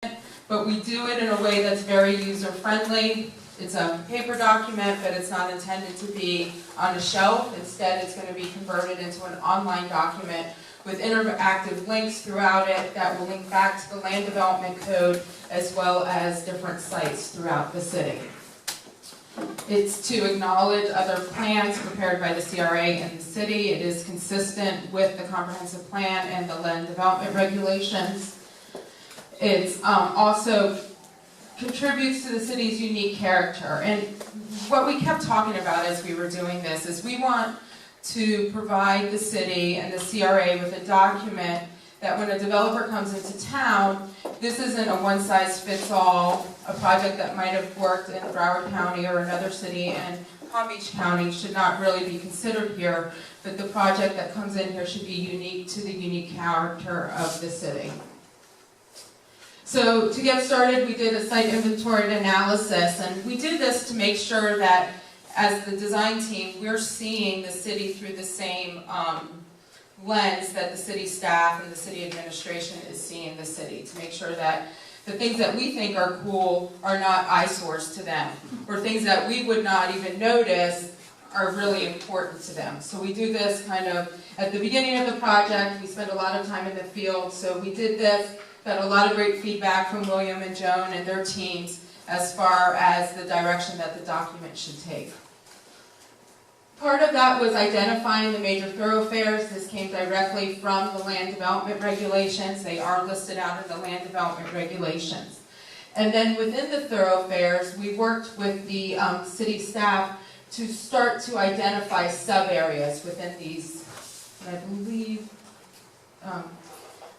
but we do it in a way that's very user-friendly. It's a paper document, but it's not intended to be on a shelf. Instead, it's going to be converted into an online document with interactive links throughout it that will link back to the land development code as well as different sites throughout the city. It's to acknowledge other plans prepared by the CRA in the city. It is consistent with the comprehensive plan and the land development regulations. It's also contributes to the city's unique character. And what we kept talking about as we were doing this is we want to provide the city and the CRA with a document that when a developer comes into town, this isn't a one-size-fits-all, a project that might have worked in Broward County or another city, and Palm Beach County should not really be considered here, but the project that comes in here should be unique to the unique character of the city. So to get started, we did a site inventory analysis, and we did this to make sure that as the design team, we're seeing the city through the same lens that the city staff and the city administration is seeing the city, to make sure that the things that we think are cool are not eyesores to them, or things that we would not even notice are really important to them. So we do this kind of at the beginning of the project. We spend a lot of time in the field, so we did this. Got a lot of great feedback from William and Joan and their teams as far as the direction that the document should take. Part of that was identifying the major thoroughfares. This came directly from the land development regulations. They are listed out in the land development regulations. And then within the thoroughfares, we worked with the city staff to start to identify sub-areas within these. And I believe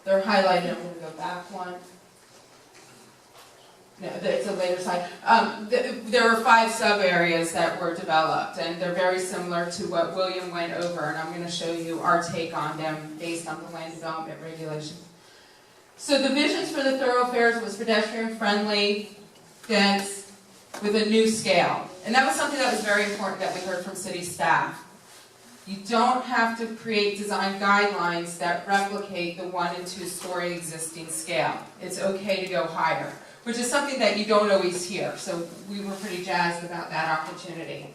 they're highlighted. I'm going to go back one. No, it's a later slide. There were 5 sub-areas that were developed, and they're very similar to what William went over, and I'm going to show you our take on them based on the land development regulations. So the visions for the thoroughfares was pedestrian-friendly, dense, with a new scale. And that was something that was very important that we heard from city staff. You don't have to create design guidelines that replicate the 1- and 2-story existing scale. It's okay to go higher, which is something that you don't always hear. So we were pretty jazzed about that opportunity.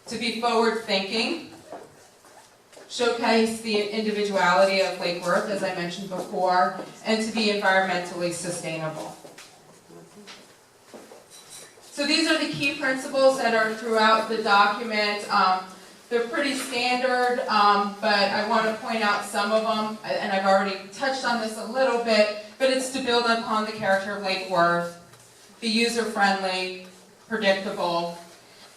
To be forward-thinking, showcase the individuality of Lake Worth, as I mentioned before, and to be environmentally sustainable. So these are the key principles that are throughout the document. They're pretty standard, but I want to point out some of them, and I've already touched on this a little bit, but it's to build upon the character of Lake Worth, be user-friendly, predictable,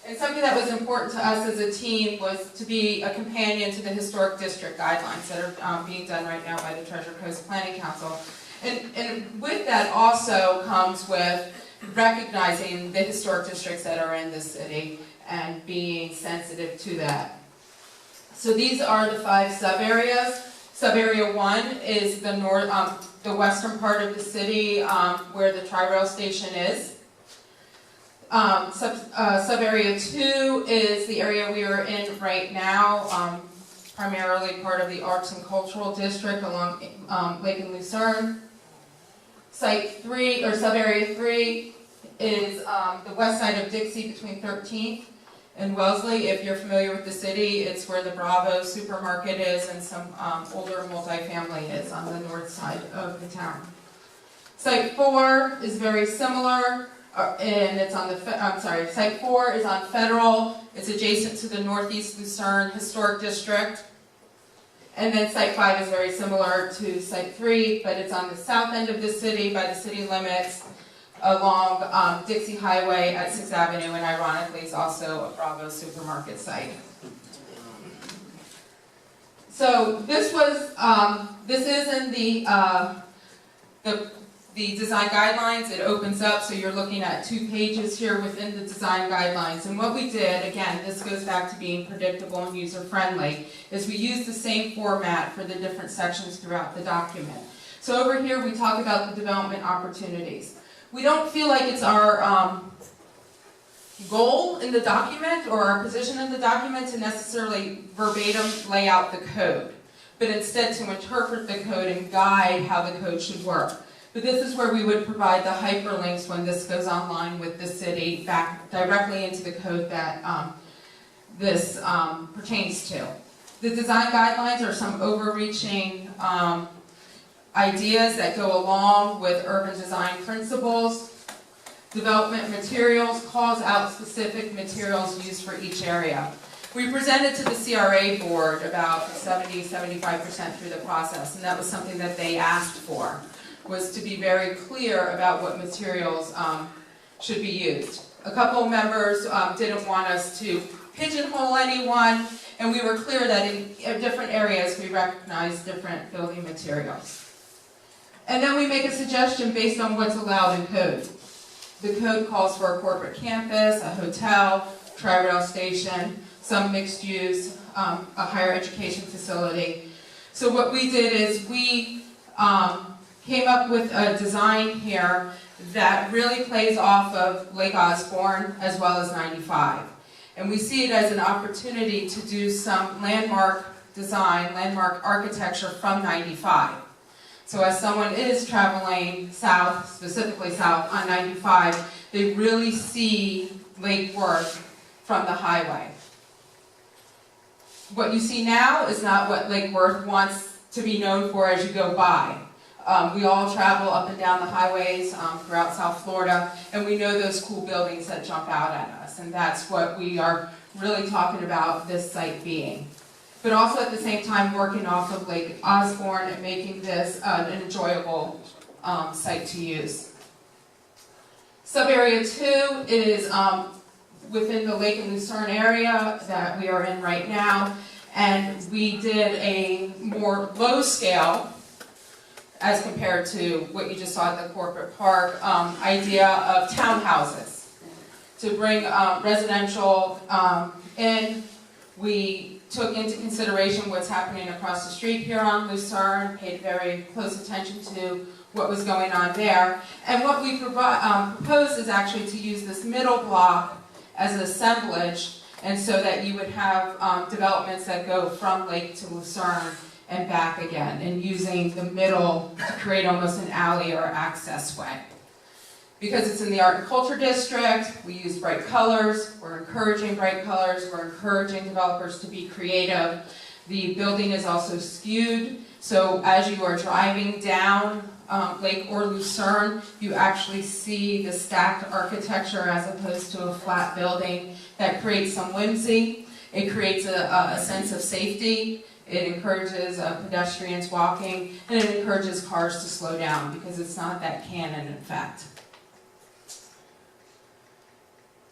and something that was important to us as a team was to be a companion to the historic district guidelines that are being done right now by the Treasure Coast Planning Council. And with that also comes with recognizing the historic districts that are in the city and being sensitive to that. So these are the 5 sub-areas. Sub-area 1 is the the western part of the city where the Tri-Rail station is. Sub-area 2 is the area we are in right now, primarily part of the Arts and Cultural District along Lake and Lucerne. Site 3, or sub-area 3, is the west side of Dixie between 13th and Wellesley. If you're familiar with the city, it's where the Bravo supermarket is and some older multifamily is on the north side of the town. Site 4 is very similar, and it's on the, Site 4 is on Federal. It's adjacent to the Northeast Lucerne Historic District. And then Site 5 is very similar to Site 3, but it's on the south end of the city by the city limits along Dixie Highway at 6th Avenue, and ironically is also a Bravo supermarket site. So this was, this is in the design guidelines. It opens up, so you're looking at 2 pages here within the design guidelines. And what we did, again, this goes back to being predictable and user-friendly, is we used the same format for the different sections throughout the document. So over here we talk about the development opportunities. We don't feel like it's our goal in the document or our position in the document to necessarily verbatim lay out the code, but instead to interpret the code and guide how the code should work. But this is where we would provide the hyperlinks when this goes online with the city back directly into the code that this pertains to. The design guidelines are some overreaching ideas that go along with urban design principles. Development materials calls out specific materials used for each area. We presented to the CRA board about 70–75% through the process, and that was something that they asked for, was to be very clear about what materials should be used. A couple of members didn't want us to pigeonhole anyone, and we were clear that in different areas we recognize different building materials. And then we make a suggestion based on what's allowed in code. The code calls for a corporate campus, a hotel, tri-rail station, some mixed use, a higher education facility. So what we did is we came up with a design here that really plays off of Lake Osborne as well as 95. And we see it as an opportunity to do some landmark design, landmark architecture from 95. So as someone is traveling south, specifically south on 95, they really see Lake Worth from the highway. What you see now is not what Lake Worth wants to be known for as you go by. We all travel up and down the highways throughout South Florida, and we know those cool buildings that jump out at us, and that's what we are really talking about this site being. But also at the same time working off of Lake Osborne and making this an enjoyable site to use. Sub-area 2 is within the Lake and Lucerne area that we are in right now, and we did a more low scale as compared to what you just saw at the corporate park, idea of townhouses. To bring residential in, we took into consideration what's happening across the street here on Lucerne, paid very close attention to what was going on there. And what we proposed is actually to use this middle block as an assemblage, and so that you would have developments that go from Lake to Lucerne and back again, and using the middle to create almost an alley or access way. Because it's in the Art and Culture District, we use bright colors, we're encouraging bright colors, we're encouraging developers to be creative. The building is also skewed, so as you are driving down Lake or Lucerne, you actually see the stacked architecture as opposed to a flat building. That creates some whimsy, it creates a sense of safety, it encourages pedestrians walking, and it encourages cars to slow down because it's not that cannon effect.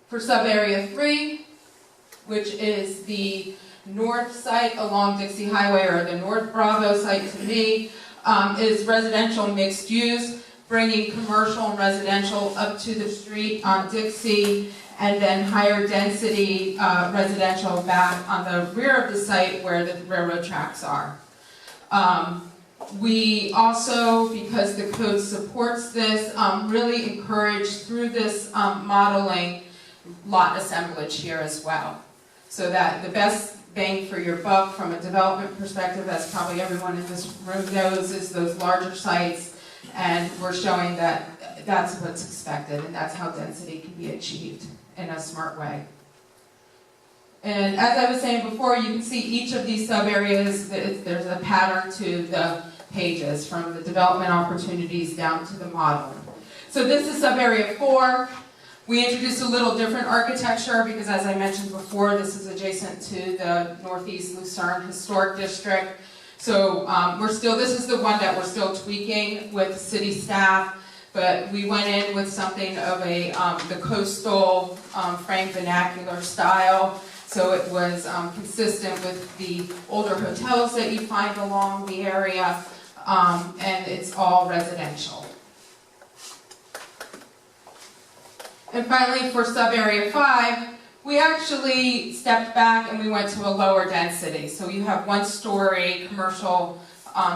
For sub-area 3, which is the north site along Dixie Highway, or the North Bravo site to me, is residential mixed use, bringing commercial and residential up to the street on Dixie, and then higher density residential back on the rear of the site where the railroad tracks are. We also, because the code supports this, really encourage through this modeling lot assemblage here as well. So that the best bang for your buck from a development perspective, as probably everyone in this room knows, is those larger sites, and we're showing that that's what's expected and that's how density can be achieved in a smart way. And as I was saying before, you can see each of these sub-areas, there's a pattern to the pages, from the development opportunities down to the modeling. So this is sub-area 4. We introduced a little different architecture because, as I mentioned before, this is adjacent to the Northeast Lucerne Historic District. So this is the one that we're still tweaking with city staff, but we went in with something of the coastal frame vernacular style. So it was consistent with the older hotels that you find along the area, and it's all residential. And finally, for sub-area 5, we actually stepped back and we went to a lower density. So you have one-story commercial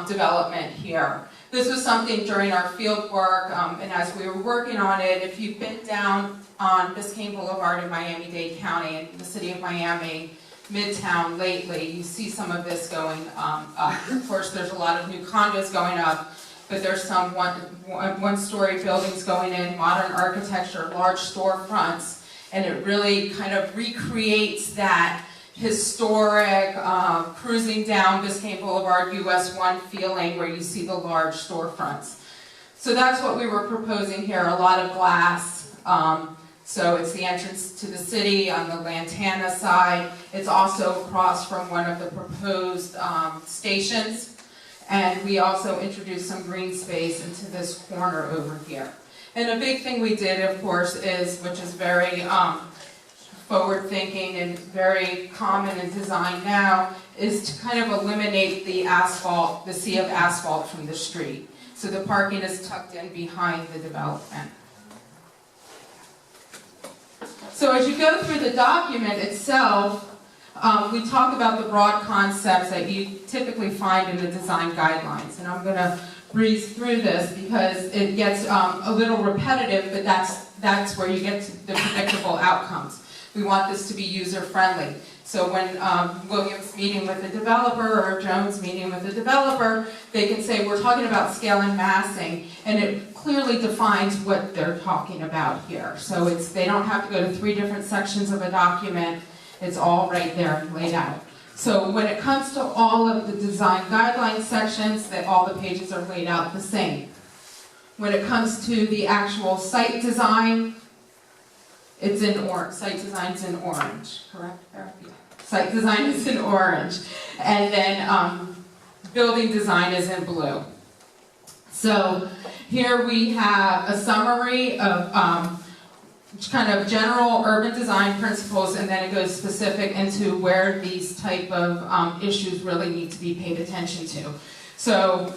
development here. This was something during our field work, and as we were working on it, if you've been down on Biscayne Boulevard in Miami-Dade County, in the city of Miami, Midtown lately, you see some of this going up. Of course, there's a lot of new condos going up, but there's some one-story buildings going in, modern architecture, large storefronts, and it really kind of recreates that historic cruising down Biscayne Boulevard US 1 feeling where you see the large storefronts. So that's what we were proposing here, a lot of glass. So it's the entrance to the city on the Lantana side. It's also across from one of the proposed stations. And we also introduced some green space into this corner over here. And a big thing we did, of course, is, which is very forward-thinking and very common in design now, is to kind of eliminate the asphalt, the sea of asphalt from the street. So the parking is tucked in behind the development. So as you go through the document itself, we talk about the broad concepts that you typically find in the design guidelines. And I'm going to breeze through this because it gets a little repetitive, but that's where you get to the predictable outcomes. We want this to be user-friendly. So when Williams meeting with the developer or Jones meeting with the developer, they can say, we're talking about scale and massing, and it clearly defines what they're talking about here. So they don't have to go to 3 different sections of a document. It's all right there laid out. So when it comes to all of the design guidelines sections, all the pages are laid out the same. When it comes to the actual site design, it's in orange. Site design's in orange, correct? Yeah. Site design is in orange. And then building design is in blue. So here we have a summary of kind of general urban design principles, and then it goes specific into where these type of issues really need to be paid attention to. So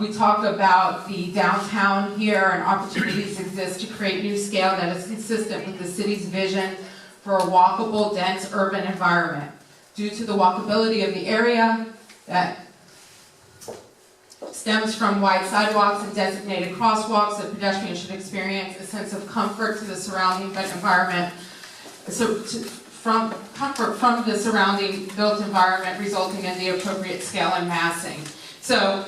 we talk about the downtown here, and opportunities exist to create new scale that is consistent with the city's vision for a walkable, dense urban environment. Due to the walkability of the area that stems from wide sidewalks and designated crosswalks, the pedestrian should experience a sense of comfort to the surrounding environment. So comfort from the surrounding built environment, resulting in the appropriate scale and massing. So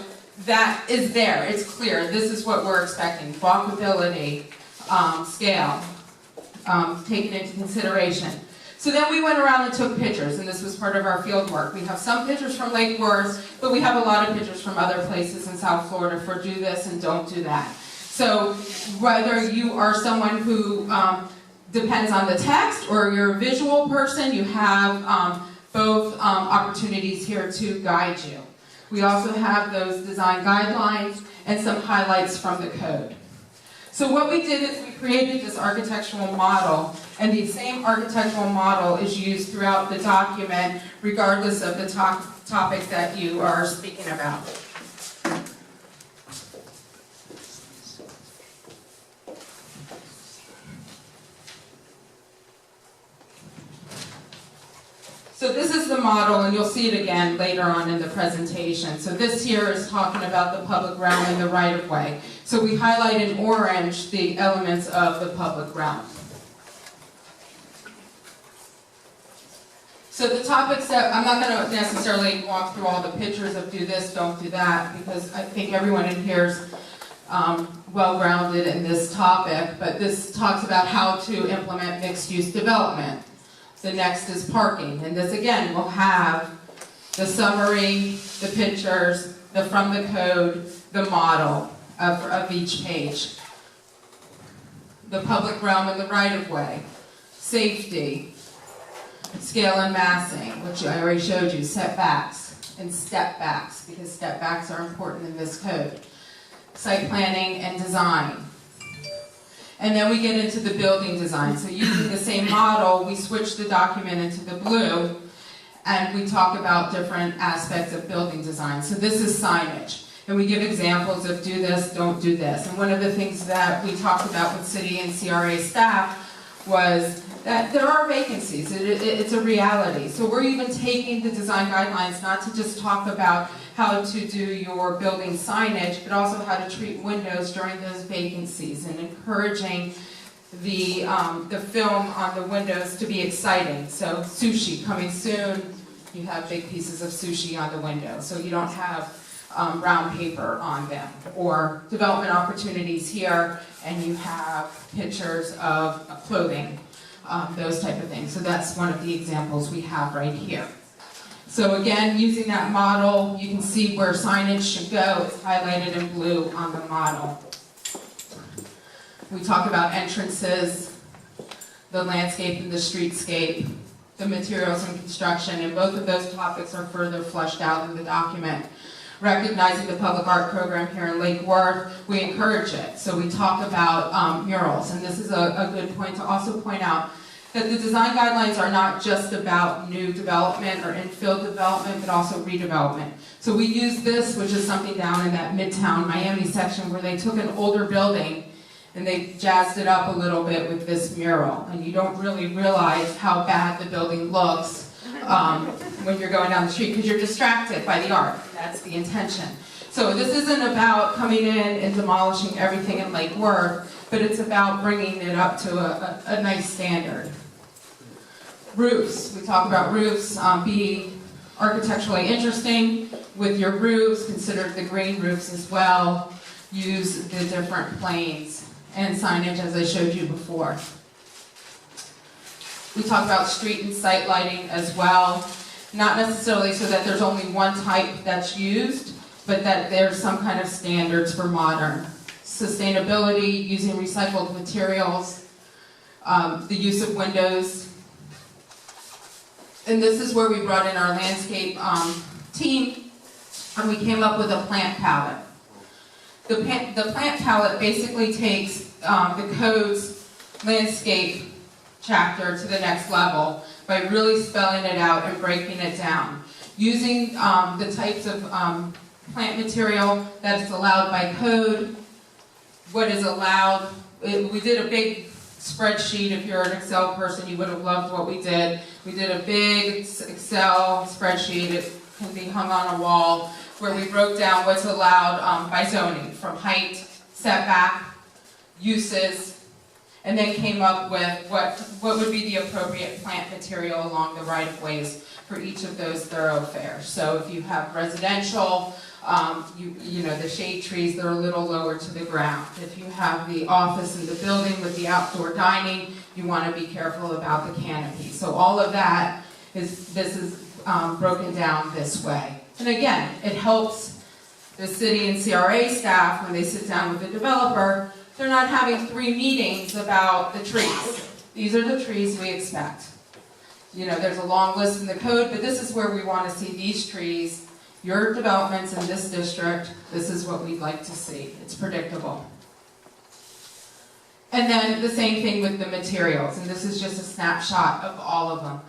that is there, it's clear, this is what we're expecting, walkability, scale, taken into consideration. So then we went around and took pictures, and this was part of our field work. We have some pictures from Lake Worth, but we have a lot of pictures from other places in South Florida for do this and don't do that. So whether you are someone who depends on the text or you're a visual person, you have both opportunities here to guide you. We also have those design guidelines and some highlights from the code. So what we did is we created this architectural model, and the same architectural model is used throughout the document, regardless of the topic that you are speaking about. So this is the model, and you'll see it again later on in the presentation. So this here is talking about the public realm and the right-of-way. So we highlight in orange the elements of the public realm. So the topics that, I'm not going to necessarily walk through all the pictures of do this, don't do that, because I think everyone in here is well-grounded in this topic, but this talks about how to implement mixed-use development. The next is parking, and this again will have the summary, the pictures, the from the code, the model of each page. The public realm and the right-of-way, safety, scale and massing, which I already showed you, setbacks and step backs, because step backs are important in this code. Site planning and design. And then we get into the building design. So using the same model, we switch the document into the blue, and we talk about different aspects of building design. So this is signage, and we give examples of do this, don't do this. And one of the things that we talked about with city and CRA staff was that there are vacancies. It's a reality. So we're even taking the design guidelines not to just talk about how to do your building signage, but also how to treat windows during those vacancies, and encouraging the film on the windows to be exciting. So sushi coming soon, you have big pieces of sushi on the window. So you don't have brown paper on them, or development opportunities here, and you have pictures of clothing, those type of things. So that's one of the examples we have right here. So again, using that model, you can see where signage should go. It's highlighted in blue on the model. We talk about entrances, the landscape and the streetscape, the materials and construction, and both of those topics are further fleshed out in the document. Recognizing the public art program here in Lake Worth, we encourage it. So we talk about murals, and this is a good point to also point out that the design guidelines are not just about new development or infill development, but also redevelopment. So we use this, which is something down in that Midtown Miami section where they took an older building and they jazzed it up a little bit with this mural. And you don't really realize how bad the building looks when you're going down the street because you're distracted by the art. That's the intention. So this isn't about coming in and demolishing everything in Lake Worth, but it's about bringing it up to a nice standard. Roofs. We talk about roofs being architecturally interesting. With your roofs, consider the green roofs as well. Use the different planes and signage as I showed you before. We talk about street and site lighting as well. Not necessarily so that there's only one type that's used, but that there's some kind of standards for modern. Sustainability, using recycled materials, the use of windows. And this is where we brought in our landscape team, and we came up with a plant palette. The plant palette basically takes the code's landscape chapter to the next level by really spelling it out and breaking it down. Using the types of plant material that is allowed by code, what is allowed. We did a big spreadsheet. If you're an Excel person, you would have loved what we did. We did a big Excel spreadsheet. It can be hung on a wall where we broke down what's allowed by zoning, from height, setback, uses, and then came up with what would be the appropriate plant material along the right-of-ways for each of those thoroughfares. So if you have residential, you know, the shade trees that are a little lower to the ground. If you have the office and the building with the outdoor dining, you want to be careful about the canopy. So all of that is broken down this way. And again, it helps the city and CRA staff when they sit down with the developer. They're not having 3 meetings about the trees. These are the trees we expect. You know, there's a long list in the code, but this is where we want to see these trees. Your developments in this district, this is what we'd like to see. It's predictable. And then the same thing with the materials, and this is just a snapshot of all of them,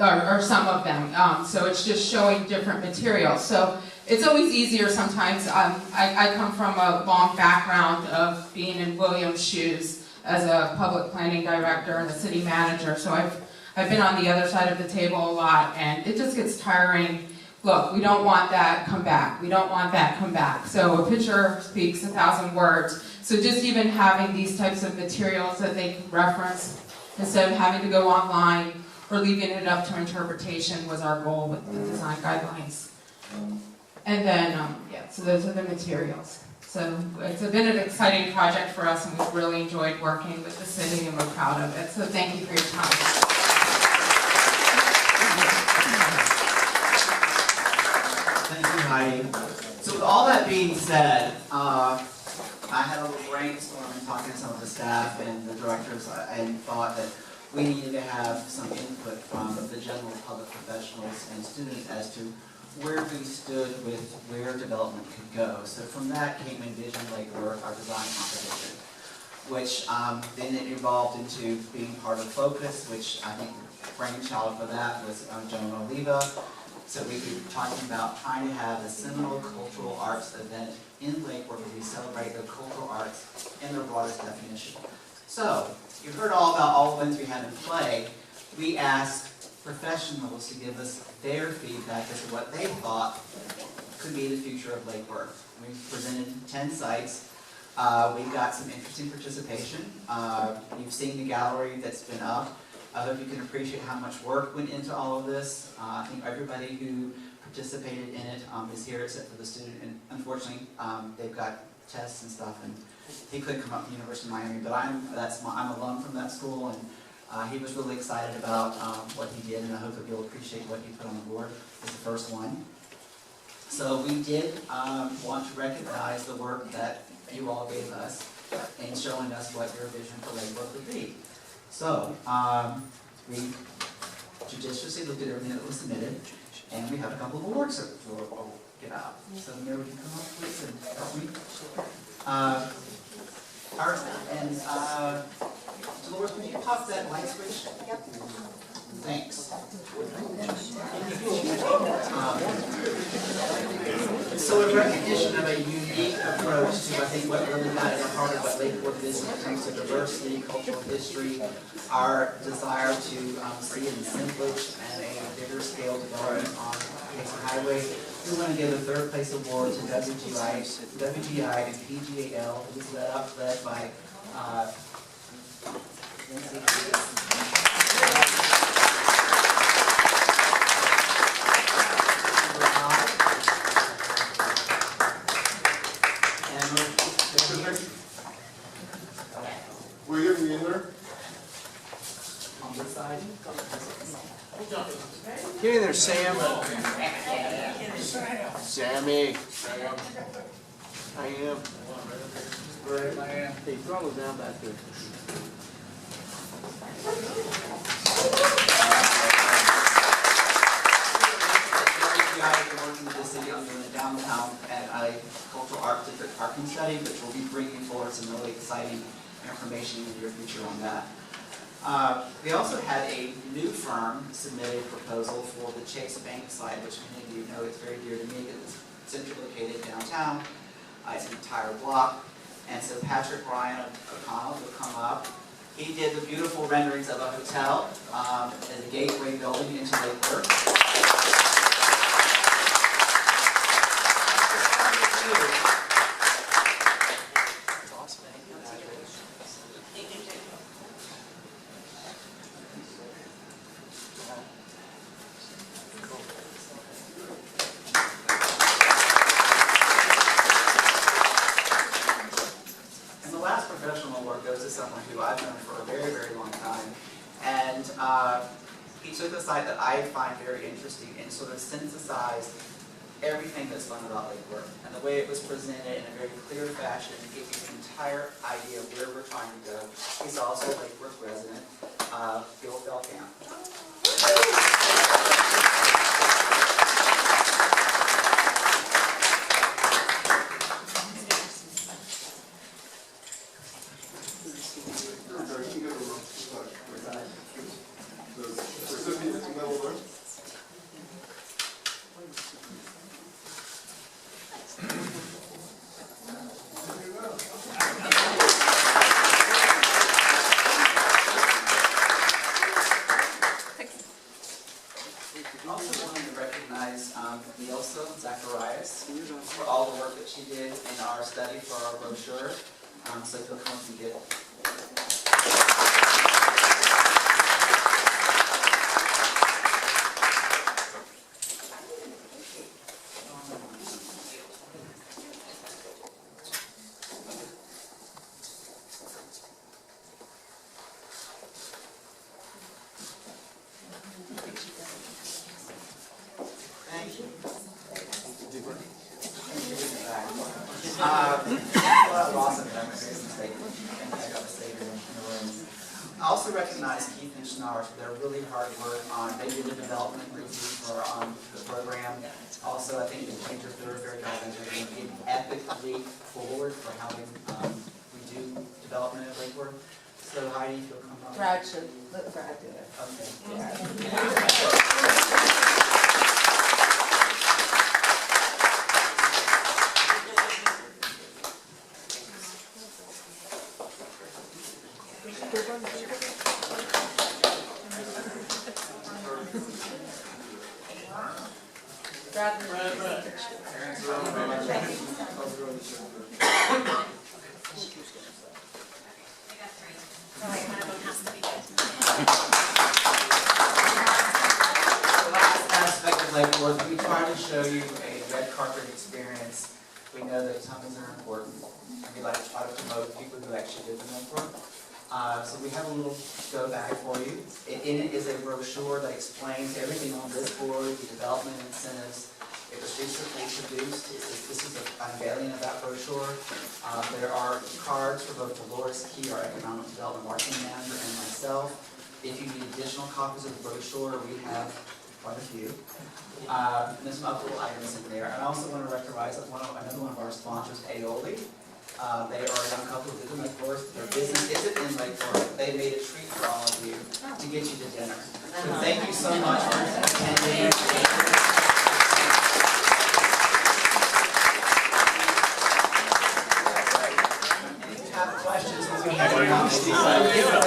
or some of them. So it's just showing different materials. So it's always easier sometimes. I come from a long background of being in William's shoes as a public planning director and a city manager, so I've been on the other side of the table a lot, and it just gets tiring. Look, we don't want that, come back. We don't want that, come back. So a picture speaks 1,000 words. So just even having these types of materials that they can reference instead of having to go online or leaving it up to interpretation was our goal with the design guidelines. And then, so those are the materials. So it's been an exciting project for us, and we've really enjoyed working with the city, and we're proud of it. So thank you for your time. Thank you, Heidi. So with all that being said, I had a little brainstorm and talking to some of the staff and the directors, and thought that we needed to have some input from the general public professionals and students as to where we stood with where development could go. So from that came Envision Lake Worth, our design competition, which then it evolved into being part of Focus, which I think the brainchild for that was Joan Oliva. So we were talking about trying to have a seminal cultural arts event in Lake Worth where we celebrate the cultural arts in their broadest definition. So, you've heard all about all the ones we had in play. We asked professionals to give us their feedback as to what they thought could be the future of Lake Worth. We presented 10 sites. We got some interesting participation. You've seen the gallery that's been up. I hope you can appreciate how much work went into all of this. I think everybody who participated in it is here, except for the student, and unfortunately, they've got tests and stuff, and he couldn't come up to the University of Miami, but I'm alum from that school, and he was really excited about what he did, and I hope that you'll appreciate what he put on the board as the first one. So we did want to recognize the work that you all gave us in showing us what your vision for Lake Worth would be. So we judiciously looked at everything that was submitted, and we have a couple of awards that we'll give out. So Mayor, would you come up please and help me? Dolores, would you pop that light switch? Yep. Thanks. So in recognition of a unique approach to, I think, what really got at the heart of what Lake Worth is in terms of diversity, cultural history, our desire to see an assemblage and a bigger scale development on Casey Highway, we want to give a third place award to WGI and PGAL, who was led by Will you be in there? on this side. Get in there, Sam. Sammy. I am. Hey, throttle down back there. Working with the city on doing a downtown and a cultural art district parking study, which will be bringing forward some really exciting information in the near future on that. We also had a new firm submit a proposal for the Chase Bank site, which many of you know it's very dear to me. It's centrally located downtown. It's an entire block. And so Patrick Ryan O'Connell will come up. He did the beautiful renderings of a hotel as a gateway building into Lake Worth. Someone who I've known for a very, very long time, and he took a site that I find very interesting and sort of synthesized everything that's fun about Lake Worth, and the way it was presented in a very clear fashion gave you an entire idea of where we're trying to go. He's also a Lake Worth resident, Bill Feldkamp. For all the work that she did in our study for our brochure. So if you'll come and get I also recognize Keith and Schnarr for their really hard work on maybe the development review for the program. Also, I think the teachers did a very job in taking epic leap forward for how we do development at Lake Worth. So Heidi, if you'll come up. Brad should let Brad do it. We try to show you a red carpet experience. We know that tummies are important, and we like to try to promote people who actually live in Lake Worth. So we have a little go bag for you. In it is a brochure that explains everything on this board, the development incentives. It was recently produced. This is an unveiling of that brochure. There are cards for both Dolores Key, our Economic Development Marketing Manager, and myself. If you need additional copies of the brochure, we have quite a few. There's some other little items in there. And I also want to recognize another one of our sponsors, Aioli. They are a young couple who live in Lake Worth. Their business isn't in Lake Worth. They made a treat for all of you to get you to dinner. So thank you so much for attending. If you have questions, we'll be happy to help you.